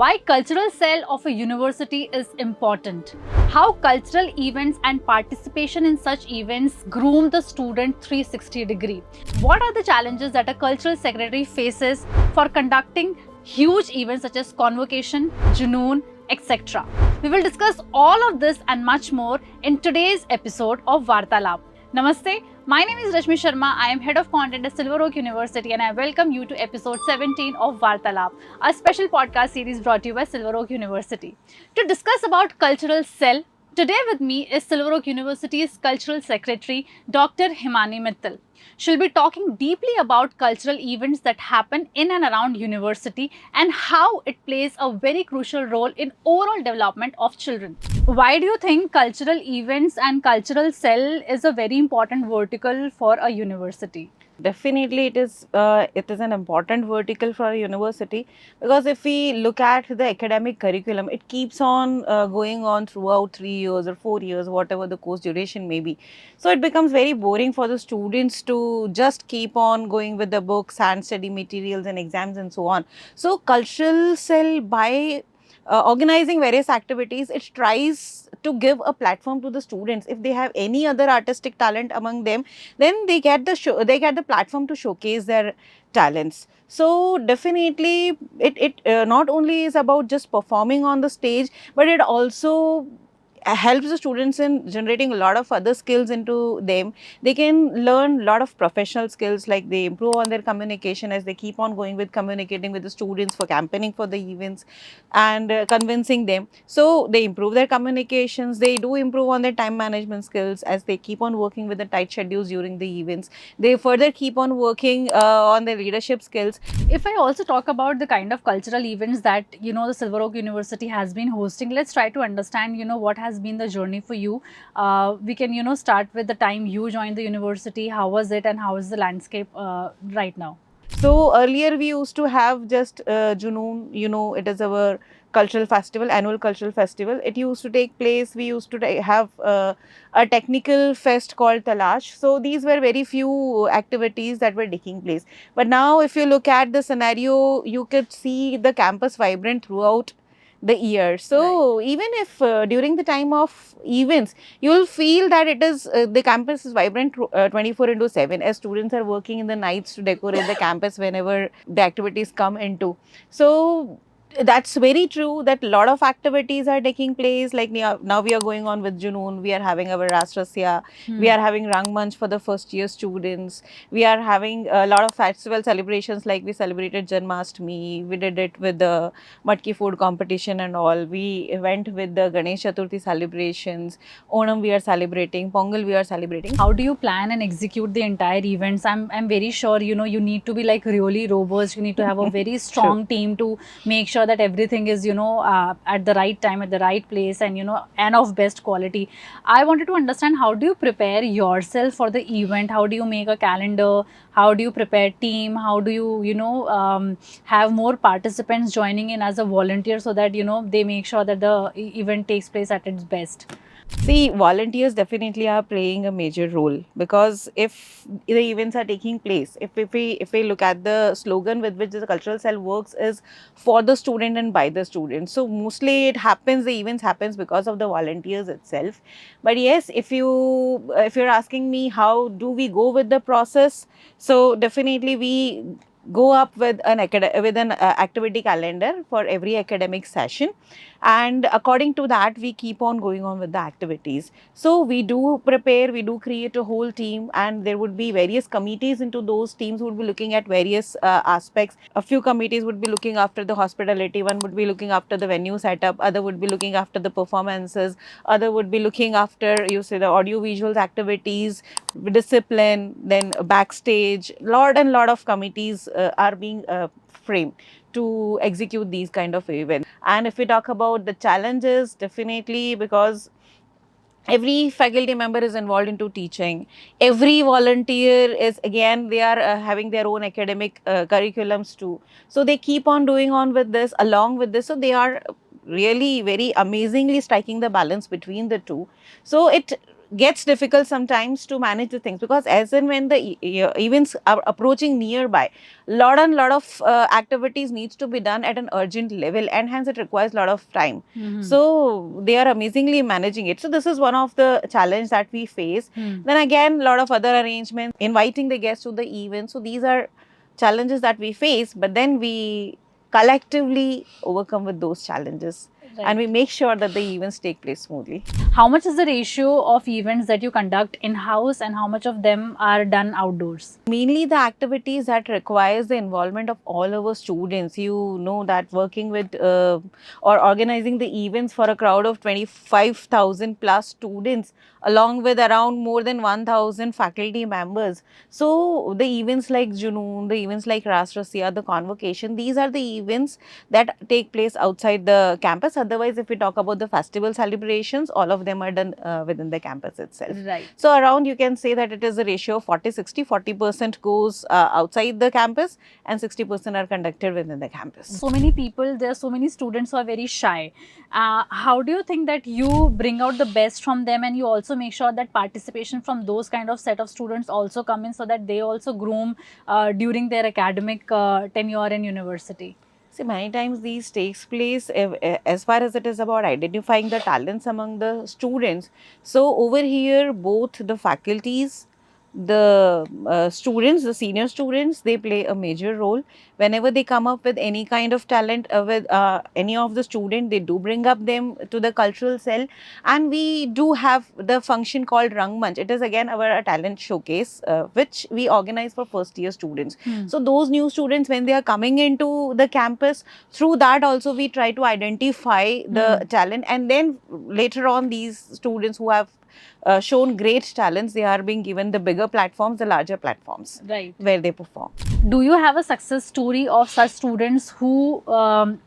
Why cultural cell of a university is important. How cultural events and participation in such events groom the student 360 degree. What are the challenges that a cultural secretary faces for conducting huge events such as convocation, Junoon, etc. We will discuss all of this and much more in today's episode of Vartalap. Namaste, my name is Rashmi Sharma. I am Head of Content at Silver Oak University and I welcome you to episode 17 of Vartalap, a special podcast series brought to you by Silver Oak University. To discuss about Cultural Cell, today with me is Silver Oak University's Cultural Secretary, Dr. Himani Mittal. She'll be talking deeply about cultural events that happen in and around university and how it plays a very crucial role in overall development of children. Why do you think cultural events and cultural cell is a very important vertical for a university? Definitely, it is an important vertical for a university, because if we look at the academic curriculum, it keeps on going on throughout 3 years or 4 years, whatever the course duration may be. So it becomes very boring for the students to just keep on going with the books and study materials and exams and so on. So cultural cell, by organizing various activities, it tries to give a platform to the students. If they have any other artistic talent among them, then they get the platform to showcase their talents. So definitely it not only is about just performing on the stage, but it also helps the students in generating a lot of other skills into them. They can learn a lot of professional skills, like they improve on their communication as they keep on going with communicating with the students for campaigning for the events and convincing them. So they improve their communications, they do improve on their time management skills as they keep on working with the tight schedules during the events. They further keep on working on their leadership skills. If I also talk about the kind of cultural events that the Silver Oak University has been hosting, let's try to understand what has been the journey for you. We can start with the time you joined the university. How was it, and how is the landscape right now? So earlier we used to have just Junoon, it is our cultural festival, annual cultural festival. It used to take place. We used to have a technical fest called Talash. So these were very few activities that were taking place. But now, if you look at the scenario, you could see the campus vibrant throughout the year. So even if during the time of events, you will feel that it is the campus is vibrant 24 into 7, as students are working in the nights to decorate the campus whenever the activities come into. So that's very true that a lot of activities are taking place. Like now we are going on with Junoon, we are having our Rastrasya, we are having Rangmanch for the first year students, we are having a lot of festival celebrations, like we celebrated Janmashtami, we did it with the Matki food competition and all. We went with the Ganesh Chaturthi celebrations, Onam we are celebrating, Pongal we are celebrating. How do you plan and execute the entire events? I'm very sure you need to be like really robust. You need to have a very strong team to make sure that everything is at the right time, at the right place, and and of best quality. I wanted to understand, how do you prepare yourself for the event? How do you make a calendar? How do you prepare team? How do you have more participants joining in as a volunteer, so that they make sure that the event takes place at its best? See, volunteers definitely are playing a major role, because if the events are taking place, if we look at the slogan with which the cultural cell works is for the student and by the student. So mostly the events happens because of the volunteers itself. But yes, if you're asking me how do we go with the process, so definitely we go up with an activity calendar for every academic session, and according to that we keep on going on with the activities. So we do prepare, we do create a whole team, and there would be various committees. Into those teams would be looking at various aspects. A few committees would be looking after the hospitality, one would be looking after the venue setup, other would be looking after the performances, other would be looking after, you say, the audio visuals activities, discipline, then backstage. Lot of committees are being framed to execute these kind of events. And if we talk about the challenges, definitely, because every faculty member is involved into teaching, every volunteer is, again, they are having their own academic curriculums too, so they keep on doing on with this, along with this. So they are really very amazingly striking the balance between the two. So it gets difficult sometimes to manage the things, because as and when the events are approaching nearby, lot of activities needs to be done at an urgent level, and hence it requires a lot of time. Mhm. So they are amazingly managing it. So this is one of the challenge that we face. Then again, a lot of other arrangements, inviting the guests to the event. So these are challenges that we face, but then we collectively overcome with those challenges, and we make sure that the events take place smoothly. How much is the ratio of events that you conduct in-house and how much of them are done outdoors? Mainly the activities that requires the involvement of all our students. You know that working with or organizing the events for a crowd of 25,000 plus students, along with around more than 1,000 faculty members. So the events like Junoon, the events like Ras Rasia, the convocation, these are the events that take place outside the campus. Otherwise, if we talk about the festival celebrations, all of them are done within the campus itself. Right. So around, you can say that it is a ratio of 40-60. 40% goes outside the campus and 60% are conducted within the campus. So many people, there are so many students who are very shy. How do you think that you bring out the best from them, and you also make sure that participation from those kind of set of students also come in, so that they also groom during their academic tenure in university? See, many times these takes place as far as it is about identifying the talents among the students. So over here, both the faculties, the students, the senior students, they play a major role. Whenever they come up with any kind of talent with any of the student, they do bring up them to the cultural cell, and we do have the function called Rangmanch. It is again our talent showcase, which we organize for first year students. So those new students, when they are coming into the campus, through that also we try to identify the talent, and then later on these students who have shown great talents, they are being given the bigger platforms, the larger platforms, Right. where they perform. Do you have a success story of such students who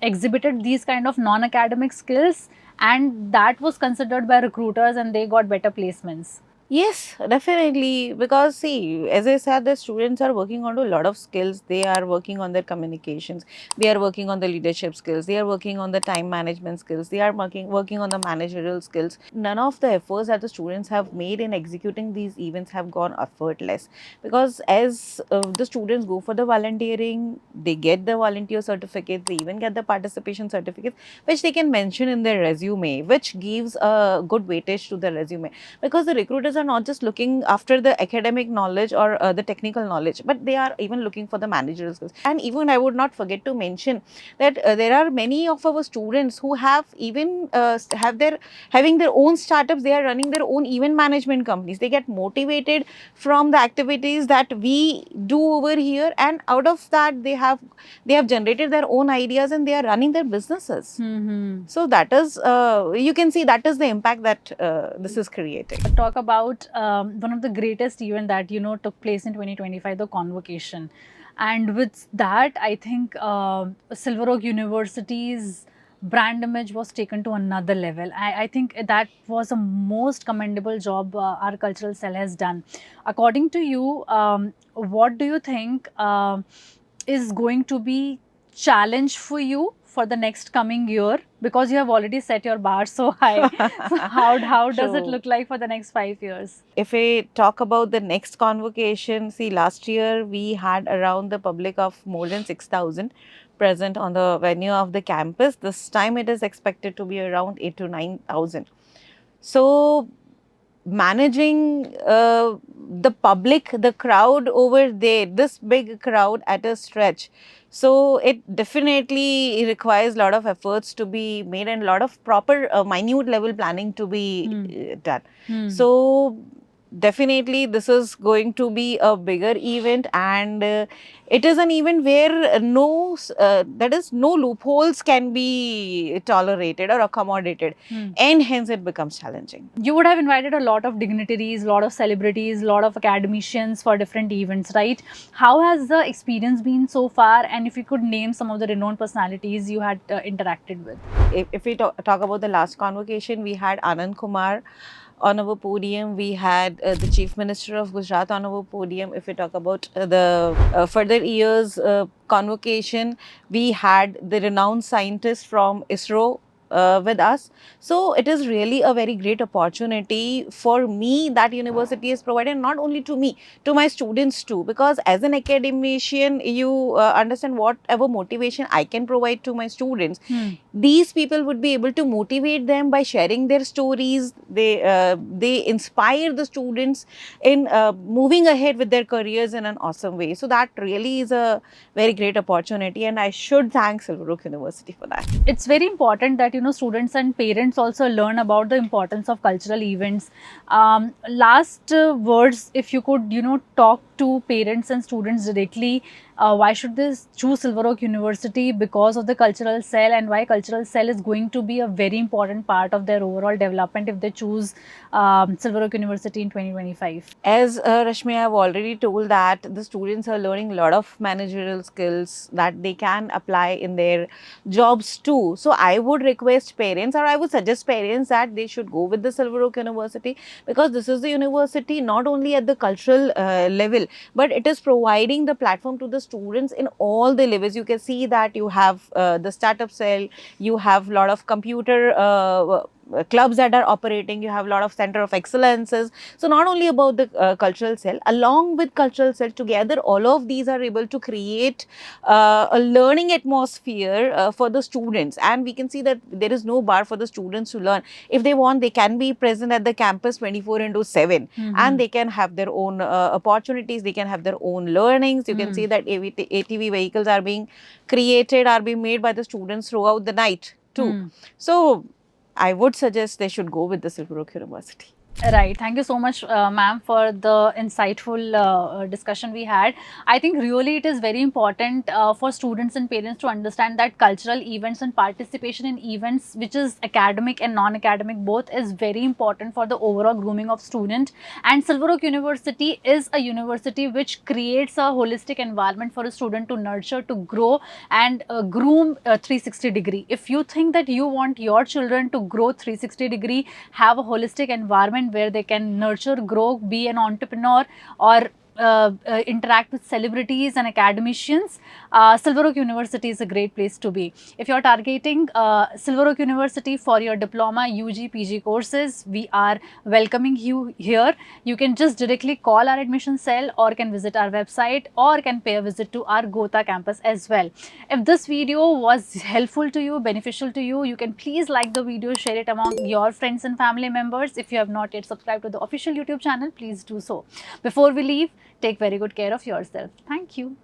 exhibited these kind of non-academic skills and that was considered by recruiters and they got better placements? Yes, definitely. Because see, as I said, the students are working on a lot of skills. They are working on their communications. They are working on the leadership skills. They are working on the time management skills. They are working on the managerial skills. None of the efforts that the students have made in executing these events have gone effortless. Because as the students go for the volunteering, they get the volunteer certificate. They even get the participation certificates, which they can mention in their resume, which gives a good weightage to the resume. Because the recruiters are not just looking after the academic knowledge or the technical knowledge, but they are even looking for the managerial skills. And even I would not forget to mention that there are many of our students who have even having their own startups. They are running their own event management companies. They get motivated from the activities that we do over here, and out of that they have generated their own ideas and they are running their businesses. So that is you can see that is the impact that this is creating. Talk about one of the greatest event that took place in 2025, the convocation, and with that I think Silver Oak University's brand image was taken to another level. I think that was a most commendable job our cultural cell has done. According to you, what do you think is going to be challenge for you for the next coming year, because you have already set your bar so high? So how does it True. look like for the next 5 years? If we talk about the next convocation, see, last year we had around the public of more than 6,000 present on the venue of the campus. This time it is expected to be around 8 to 9,000. So managing the public, the crowd over there, this big crowd at a stretch. So it definitely requires a lot of efforts to be made and a lot of proper minute level planning to be done. So definitely this is going to be a bigger event, and it is an event where that is no loopholes can be tolerated or accommodated, and hence it becomes challenging. You would have invited a lot of dignitaries, lot of celebrities, lot of academicians for different events, right? How has the experience been so far, and if you could name some of the renowned personalities you had interacted with? If we talk about the last convocation, we had Anand Kumar on our podium. We had the Chief Minister of Gujarat on our podium. If we talk about the further years convocation, we had the renowned scientist from ISRO with us. So it is really a very great opportunity for me that university is provided, not only to me, to my students too, because as an academician you understand whatever motivation I can provide to my students, these people would be able to motivate them by sharing their stories. They inspire the students in moving ahead with their careers in an awesome way. So that really is a very great opportunity, and I should thank Silver Oak University for that. It's very important that students and parents also learn about the importance of cultural events. Last words, if you could talk to parents and students directly, why should they choose Silver Oak University because of the cultural cell, and why cultural cell is going to be a very important part of their overall development if they choose Silver Oak University in 2025? As Rashmi, I have already told that the students are learning a lot of managerial skills that they can apply in their jobs too. So I would request parents, or I would suggest parents, that they should go with the Silver Oak University, because this is the university not only at the cultural level, but it is providing the platform to the students in all the levels. You can see that you have the startup cell, you have a lot of computer clubs that are operating, you have a lot of center of excellences. So not only about the cultural cell, along with cultural cell together, all of these are able to create a learning atmosphere for the students, and we can see that there is no bar for the students to learn. If they want, they can be present at the campus 24/7, and they can have their own opportunities, they can have their own learnings. You can see that ATV vehicles are being created, are being made by the students throughout the night too. So I would suggest they should go with the Silver Oak University. Right. Thank you so much, ma'am, for the insightful discussion we had. I think really it is very important for students and parents to understand that cultural events and participation in events, which is academic and non-academic both, is very important for the overall grooming of student. And Silver Oak University is a university which creates a holistic environment for a student to nurture, to grow, and groom 360 degree. If you think that you want your children to grow 360 degree, have a holistic environment where they can nurture, grow, be an entrepreneur, or interact with celebrities and academicians, Silver Oak University is a great place to be. If you are targeting Silver Oak University for your diploma, UG, PG courses, we are welcoming you here. You can just directly call our admission cell, or can visit our website, or can pay a visit to our Gotha campus as well. If this video was helpful to you, beneficial to you, you can please like the video, share it among your friends and family members. If you have not yet subscribed to the official YouTube channel, please do so. Before we leave, take very good care of yourself. Thank you.